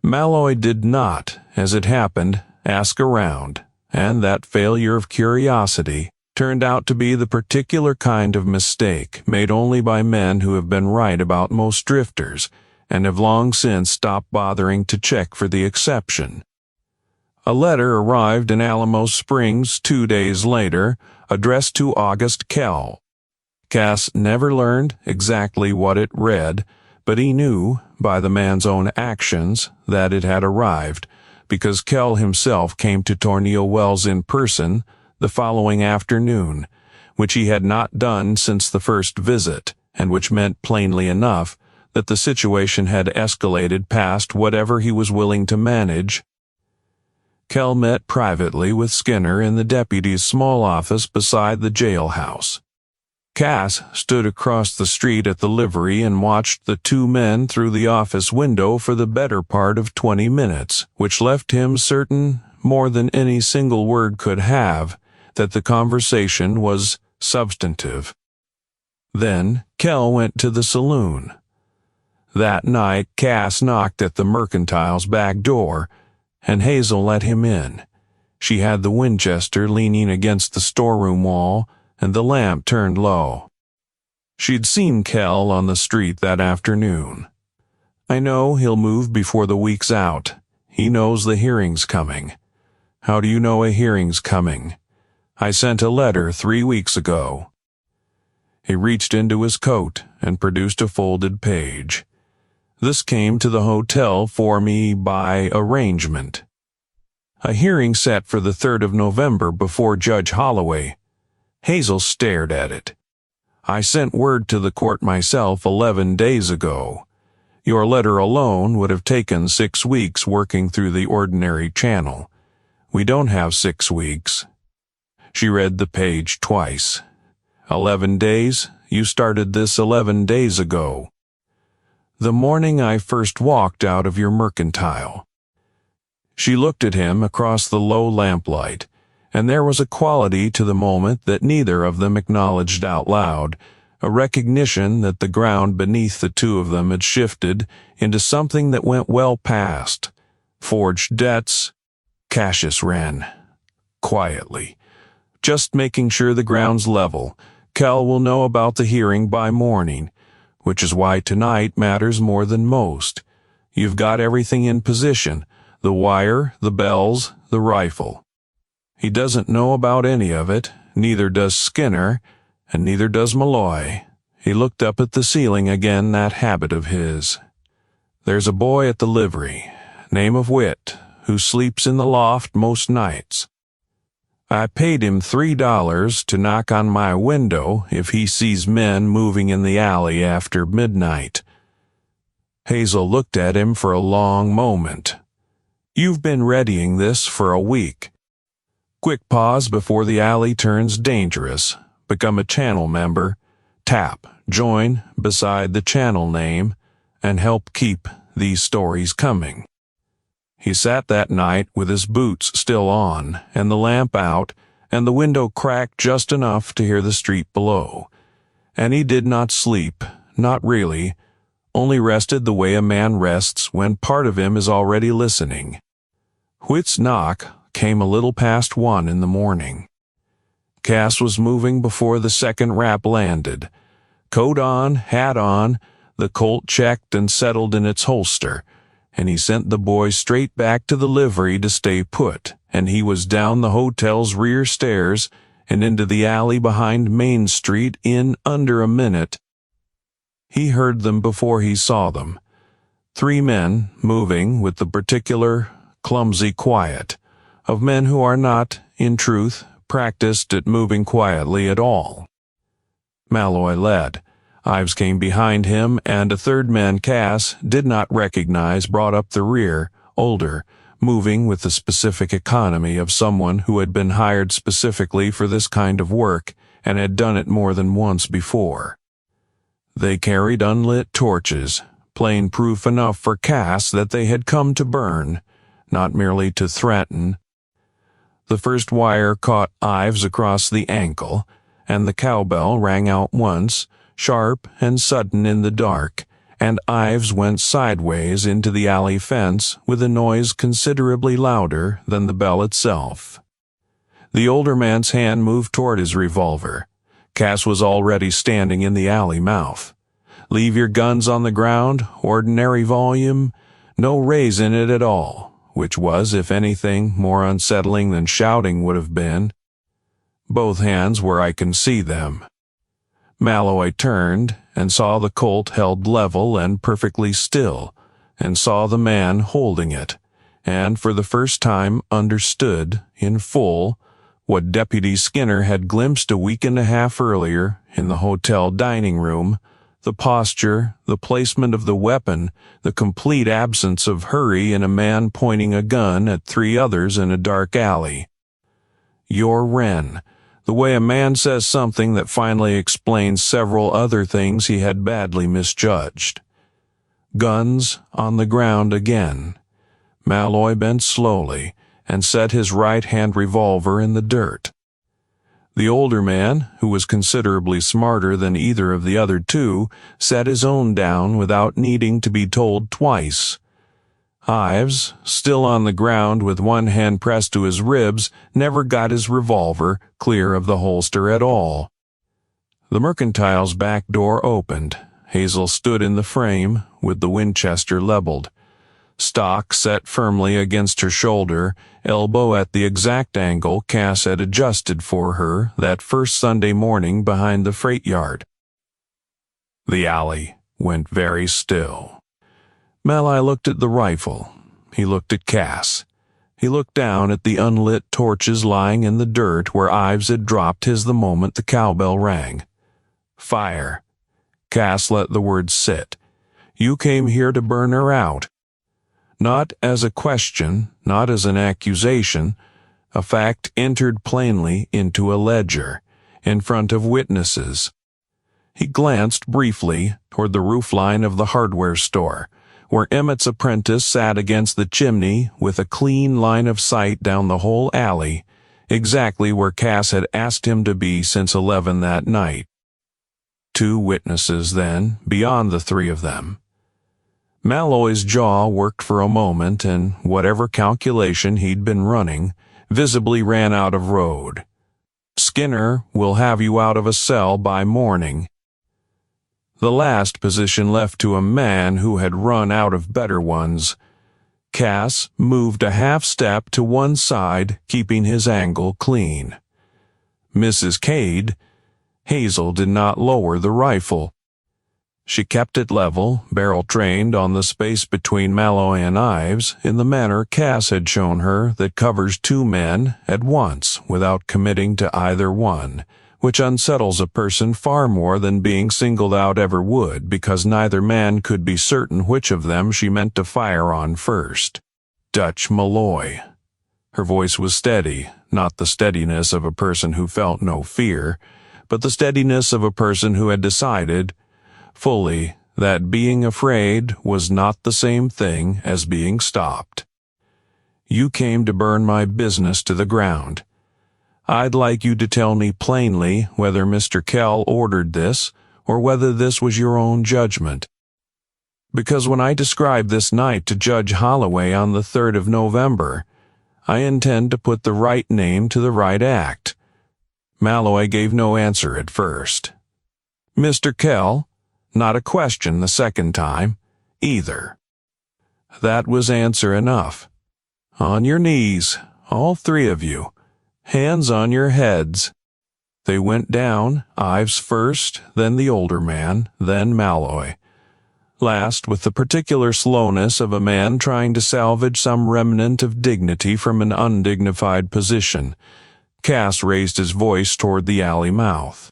Malloy did not, as it happened, ask around, and that failure of curiosity turned out to be the particular kind of mistake made only by men who have been right about most drifters and have long since stopped bothering to check for the exception. A letter arrived in Alamo Springs 2 days later, addressed to August Kell. Cass never learned exactly what it read, but he knew, by the man's own actions, that it had arrived, because Kell himself came to Tornillo Wells in person the following afternoon, which he had not done since the first visit, and which meant plainly enough that the situation had escalated past whatever he was willing to manage. Kell met privately with Skinner in the deputy's small office beside the jailhouse. Cass stood across the street at the livery and watched the two men through the office window for the better part of 20 minutes, which left him certain, more than any single word could have, that the conversation was substantive. Then Kell went to the saloon. That night Cass knocked at the Mercantile's back door, and Hazel let him in. She had the Winchester leaning against the storeroom wall, and the lamp turned low. She'd seen Kell on the street that afternoon. "I know he'll move before the week's out. He knows the hearing's coming." "How do you know a hearing's coming?" "I sent a letter 3 weeks ago." He reached into his coat and produced a folded page. "This came to the hotel for me by arrangement. A hearing set for the 3rd of November before Judge Holloway." Hazel stared at it. "I sent word to the court myself 11 days ago. Your letter alone would have taken 6 weeks working through the ordinary channel. We don't have 6 weeks." She read the page twice. 11 days? You started this 11 days ago. "The morning I first walked out of your mercantile." She looked at him across the low lamplight, and there was a quality to the moment that neither of them acknowledged out loud, a recognition that the ground beneath the two of them had shifted into something that went well past. Forged debts. Cassius ran. Quietly. "Just making sure the ground's level. Kell will know about the hearing by morning, which is why tonight matters more than most. You've got everything in position, the wire, the bells, the rifle. He doesn't know about any of it, neither does Skinner, and neither does Malloy." He looked up at the ceiling again, that habit of his. "There's a boy at the livery, name of Witt, who sleeps in the loft most nights. I paid him $3 to knock on my window if he sees men moving in the alley after midnight." Hazel looked at him for a long moment. "You've been readying this for a week. Quick pause before the alley turns dangerous. Become a channel member. Tap, join beside the channel name, and help keep these stories coming." He sat that night with his boots still on, and the lamp out, and the window cracked just enough to hear the street below. And he did not sleep, not really, only rested the way a man rests when part of him is already listening. Witt's knock came a little past 1 in the morning. Cass was moving before the second rap landed. Coat on, hat on, the Colt checked and settled in its holster, and he sent the boy straight back to the livery to stay put, and he was down the hotel's rear stairs and into the alley behind Main Street in under a minute. He heard them before he saw them. 3 men moving with the particular, clumsy quiet of men who are not, in truth, practiced at moving quietly at all. Malloy led. Ives came behind him, and a third man Cass did not recognize brought up the rear, older, moving with the specific economy of someone who had been hired specifically for this kind of work and had done it more than once before. They carried unlit torches, plain proof enough for Cass that they had come to burn, not merely to threaten. The first wire caught Ives across the ankle, and the cowbell rang out once, sharp and sudden in the dark, and Ives went sideways into the alley fence with a noise considerably louder than the bell itself. The older man's hand moved toward his revolver. Cass was already standing in the alley mouth. "Leave your guns on the ground, ordinary volume, no raise in it at all," which was, if anything, more unsettling than shouting would have been. "Both hands where I can see them." Malloy turned and saw the Colt held level and perfectly still, and saw the man holding it, and for the first time understood, in full, what Deputy Skinner had glimpsed a week and a half earlier in the hotel dining room: the posture, the placement of the weapon, the complete absence of hurry in a man pointing a gun at three others in a dark alley. You're Wren. The way a man says something that finally explains several other things he had badly misjudged. Guns on the ground again. Malloy bent slowly and set his right-hand revolver in the dirt. The older man, who was considerably smarter than either of the other two, set his own down without needing to be told twice. Ives, still on the ground with one hand pressed to his ribs, never got his revolver clear of the holster at all. The Mercantile's back door opened. Hazel stood in the frame, with the Winchester leveled. Stock set firmly against her shoulder, elbow at the exact angle Cass had adjusted for her that first Sunday morning behind the freight yard. The alley went very still. Malloy looked at the rifle. He looked at Cass. He looked down at the unlit torches lying in the dirt where Ives had dropped his the moment the cowbell rang. Fire. Cass let the words sit. You came here to burn her out. Not as a question, not as an accusation. A fact entered plainly into a ledger, in front of witnesses. He glanced briefly toward the roofline of the hardware store, where Emmett's apprentice sat against the chimney with a clean line of sight down the whole alley, exactly where Cass had asked him to be since 11 that night. 2 witnesses, then, beyond the 3 of them. Malloy's jaw worked for a moment, and whatever calculation he'd been running visibly ran out of road. Skinner will have you out of a cell by morning. The last position left to a man who had run out of better ones. Cass moved a half step to one side, keeping his angle clean. Mrs. Cade, Hazel did not lower the rifle. She kept it level, barrel-trained on the space between Malloy and Ives in the manner Cass had shown her that covers 2 men at once without committing to either one, which unsettles a person far more than being singled out ever would, because neither man could be certain which of them she meant to fire on first. Dutch Malloy. Her voice was steady, not the steadiness of a person who felt no fear, but the steadiness of a person who had decided fully that being afraid was not the same thing as being stopped. You came to burn my business to the ground. I'd like you to tell me plainly whether Mr. Kell ordered this, or whether this was your own judgment. Because when I describe this night to Judge Holloway on the 3rd of November, I intend to put the right name to the right act. Malloy gave no answer at first. Mr. Kell? Not a question the second time, either. That was answer enough. On your knees, all 3 of you. Hands on your heads. They went down, Ives first, then the older man, then Malloy. Last, with the particular slowness of a man trying to salvage some remnant of dignity from an undignified position, Cass raised his voice toward the alley mouth.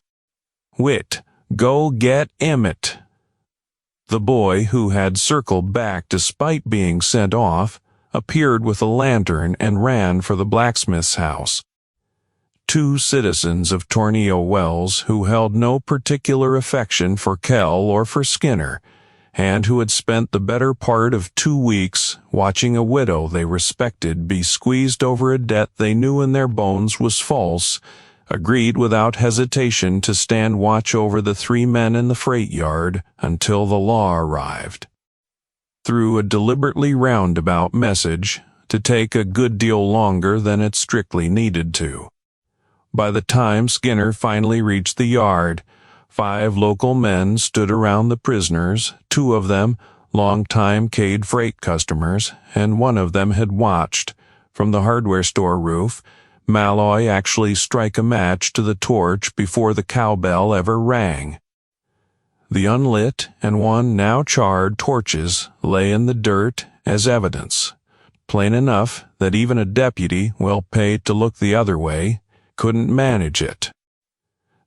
Whit, go get Emmett. The boy, who had circled back despite being sent off, appeared with a lantern and ran for the blacksmith's house. 2 citizens of Tornillo Wells who held no particular affection for Kell or for Skinner, and who had spent the better part of 2 weeks watching a widow they respected be squeezed over a debt they knew in their bones was false, agreed without hesitation to stand watch over the 3 men in the freight yard until the law arrived. Through a deliberately roundabout message, to take a good deal longer than it strictly needed to. By the time Skinner finally reached the yard, 5 local men stood around the prisoners, 2 of them long-time Cade freight customers, and one of them had watched, from the hardware store roof, Malloy actually strike a match to the torch before the cowbell ever rang. The unlit and one now charred torches lay in the dirt as evidence, plain enough that even a deputy well paid to look the other way couldn't manage it.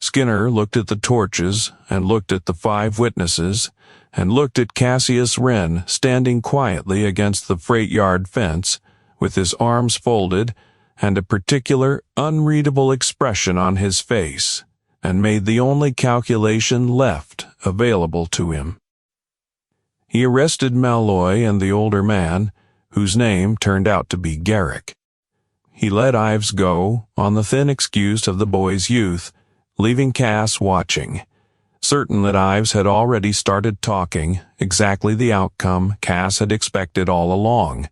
Skinner looked at the torches and looked at the 5 witnesses and looked at Cassius Wren standing quietly against the freight yard fence with his arms folded and a particular unreadable expression on his face, and made the only calculation left available to him. He arrested Malloy and the older man, whose name turned out to be Garrick. He let Ives go on the thin excuse of the boy's youth, leaving Cass watching, certain that Ives had already started talking, exactly the outcome Cass had expected all along.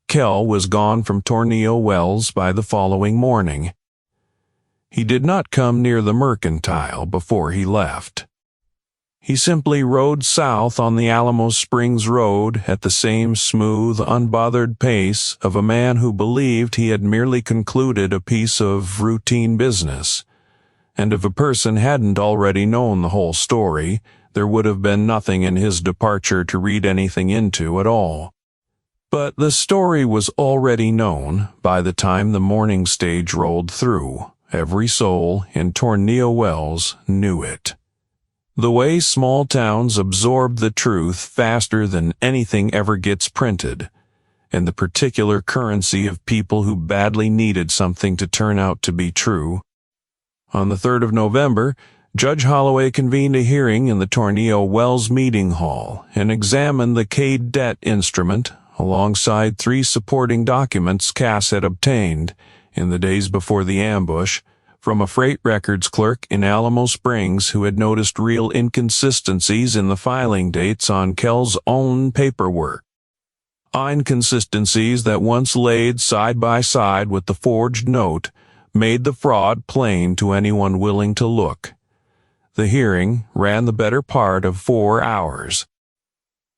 Kell was gone from Tornillo Wells by the following morning. He did not come near the Mercantile before he left. He simply rode south on the Alamo Springs Road at the same smooth, unbothered pace of a man who believed he had merely concluded a piece of routine business. And if a person hadn't already known the whole story, there would have been nothing in his departure to read anything into at all. But the story was already known by the time the morning stage rolled through. Every soul in Tornillo Wells knew it. The way small towns absorb the truth faster than anything ever gets printed, and the particular currency of people who badly needed something to turn out to be true. On the 3rd of November, Judge Holloway convened a hearing in the Tornillo Wells meeting hall and examined the Cade debt instrument alongside 3 supporting documents Cass had obtained in the days before the ambush from a freight records clerk in Alamo Springs who had noticed real inconsistencies in the filing dates on Kell's own paperwork. Inconsistencies that once laid side by side with the forged note made the fraud plain to anyone willing to look. The hearing ran the better part of 4 hours.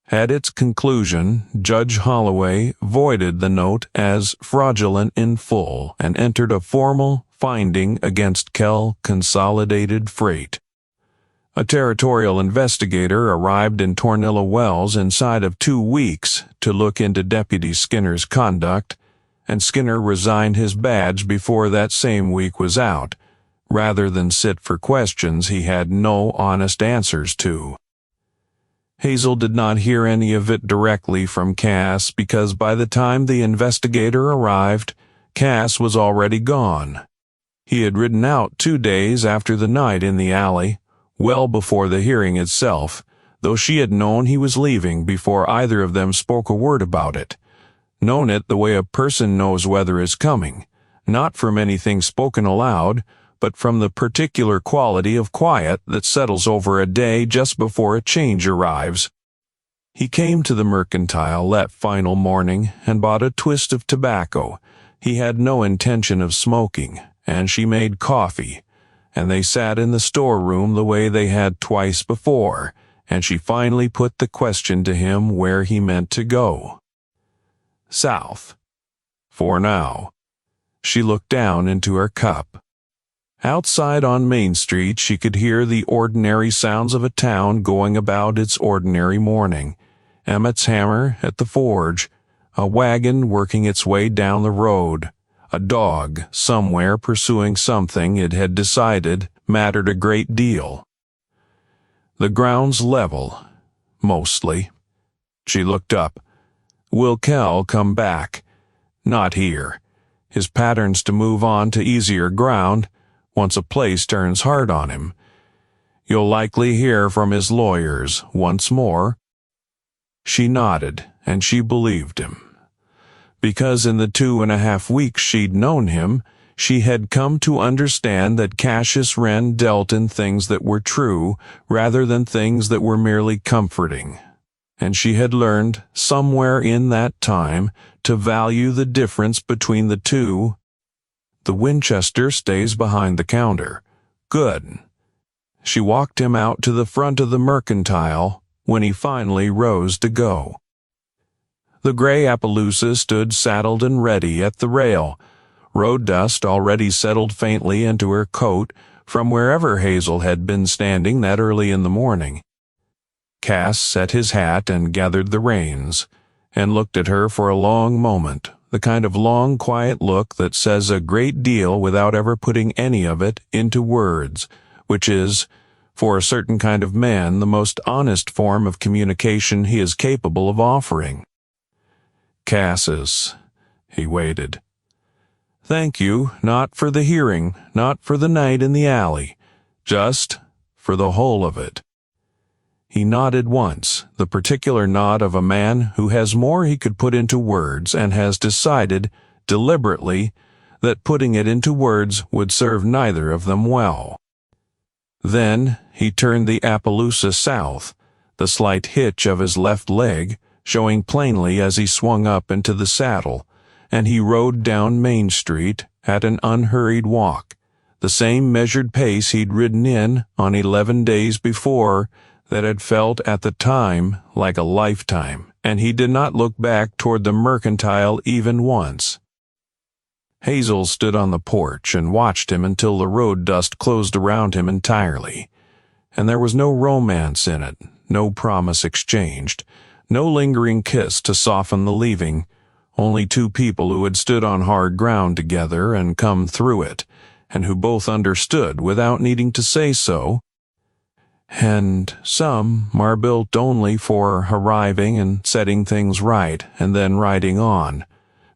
At its conclusion, Judge Holloway voided the note as fraudulent in full and entered a formal finding against Kell Consolidated Freight. A territorial investigator arrived in Tornillo Wells inside of 2 weeks to look into Deputy Skinner's conduct, and Skinner resigned his badge before that same week was out, rather than sit for questions he had no honest answers to. Hazel did not hear any of it directly from Cass because by the time the investigator arrived, Cass was already gone. He had ridden out 2 days after the night in the alley, well before the hearing itself, though she had known he was leaving before either of them spoke a word about it. Known it the way a person knows weather is coming, not from anything spoken aloud, but from the particular quality of quiet that settles over a day just before a change arrives. He came to the Mercantile that final morning and bought a twist of tobacco. He had no intention of smoking, and she made coffee, and they sat in the storeroom the way they had twice before, and she finally put the question to him where he meant to go. South. For now. She looked down into her cup. Outside on Main Street she could hear the ordinary sounds of a town going about its ordinary morning. Emmett's hammer at the forge, a wagon working its way down the road, a dog somewhere pursuing something it had decided mattered a great deal. The ground's level, mostly. She looked up. Will Kell come back? Not here. His patterns to move on to easier ground once a place turns hard on him. You'll likely hear from his lawyers once more. She nodded, and she believed him. Because in the 2.5 weeks she'd known him, she had come to understand that Cassius Wren dealt in things that were true rather than things that were merely comforting. And she had learned, somewhere in that time, to value the difference between the two. The Winchester stays behind the counter. Good. She walked him out to the front of the Mercantile when he finally rose to go. The gray Appaloosa stood saddled and ready at the rail. Road dust already settled faintly into her coat from wherever Hazel had been standing that early in the morning. Cass set his hat and gathered the reins, and looked at her for a long moment, the kind of long, quiet look that says a great deal without ever putting any of it into words, which is, for a certain kind of man, the most honest form of communication he is capable of offering. Cassis, he waited. Thank you, not for the hearing, not for the night in the alley, just for the whole of it. He nodded once, the particular nod of a man who has more he could put into words and has decided, deliberately, that putting it into words would serve neither of them well. Then he turned the Appaloosa south, the slight hitch of his left leg showing plainly as he swung up into the saddle, and he rode down Main Street at an unhurried walk, the same measured pace he'd ridden in on 11 days before that had felt at the time like a lifetime, and he did not look back toward the mercantile even once. Hazel stood on the porch and watched him until the road dust closed around him entirely, and there was no romance in it, no promise exchanged, no lingering kiss to soften the leaving, only two people who had stood on hard ground together and come through it, and who both understood without needing to say so. And some are built only for arriving and setting things right and then riding on,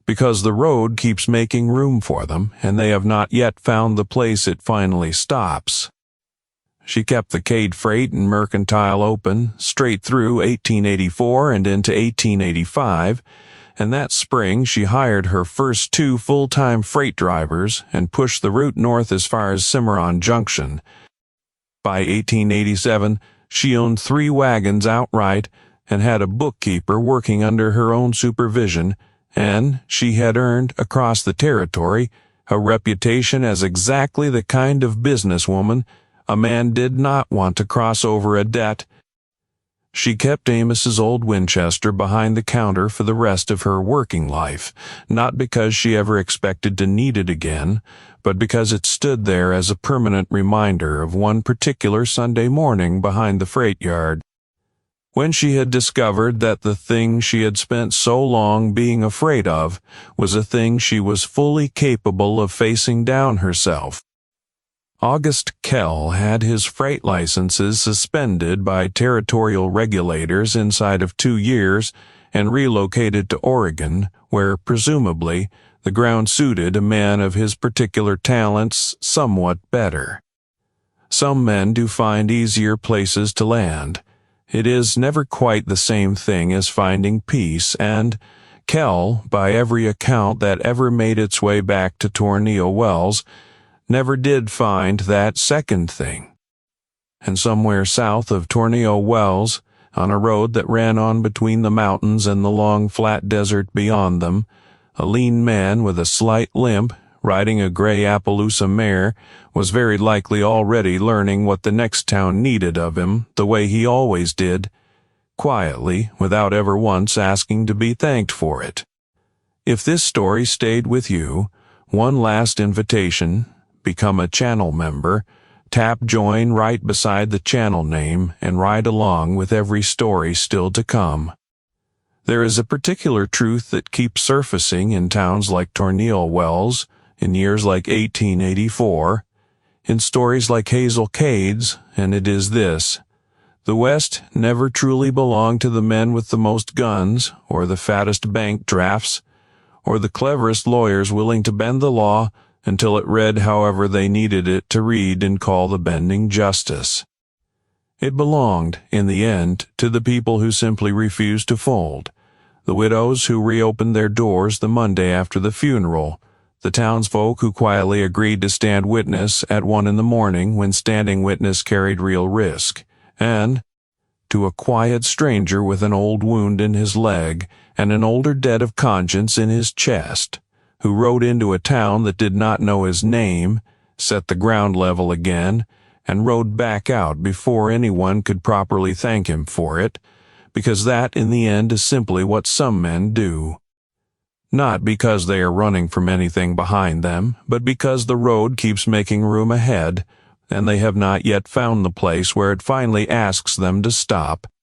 because the road keeps making room for them and they have not yet found the place it finally stops. She kept the Cade freight and mercantile open straight through 1884 and into 1885, and that spring she hired her first 2 full-time freight drivers and pushed the route north as far as Cimarron Junction. By 1887, she owned 3 wagons outright and had a bookkeeper working under her own supervision, and she had earned, across the territory, a reputation as exactly the kind of businesswoman a man did not want to cross over a debt. She kept Amos's old Winchester behind the counter for the rest of her working life, not because she ever expected to need it again, but because it stood there as a permanent reminder of one particular Sunday morning behind the freight yard, when she had discovered that the thing she had spent so long being afraid of was a thing she was fully capable of facing down herself. August Kell had his freight licenses suspended by territorial regulators inside of 2 years and relocated to Oregon, where, presumably, the ground suited a man of his particular talents somewhat better. Some men do find easier places to land. It is never quite the same thing as finding peace, and Kell, by every account that ever made its way back to Tornillo Wells, never did find that second thing. And somewhere south of Tornillo Wells, on a road that ran on between the mountains and the long flat desert beyond them, a lean man with a slight limp, riding a gray Appaloosa mare, was very likely already learning what the next town needed of him the way he always did, quietly, without ever once asking to be thanked for it. If this story stayed with you, one last invitation: become a channel member, tap join right beside the channel name, and ride along with every story still to come. There is a particular truth that keeps surfacing in towns like Tornillo Wells, in years like 1884, in stories like Hazel Cade's, and it is this: the West never truly belonged to the men with the most guns, or the fattest bank drafts, or the cleverest lawyers willing to bend the law until it read however they needed it to read and call the bending justice. It belonged, in the end, to the people who simply refused to fold, the widows who reopened their doors the Monday after the funeral, the townsfolk who quietly agreed to stand witness at 1 in the morning when standing witness carried real risk, and to a quiet stranger with an old wound in his leg and an older debt of conscience in his chest, who rode into a town that did not know his name, set the ground level again, and rode back out before anyone could properly thank him for it, because that in the end is simply what some men do. Not because they are running from anything behind them, but because the road keeps making room ahead, and they have not yet found the place where it finally asks them to stop.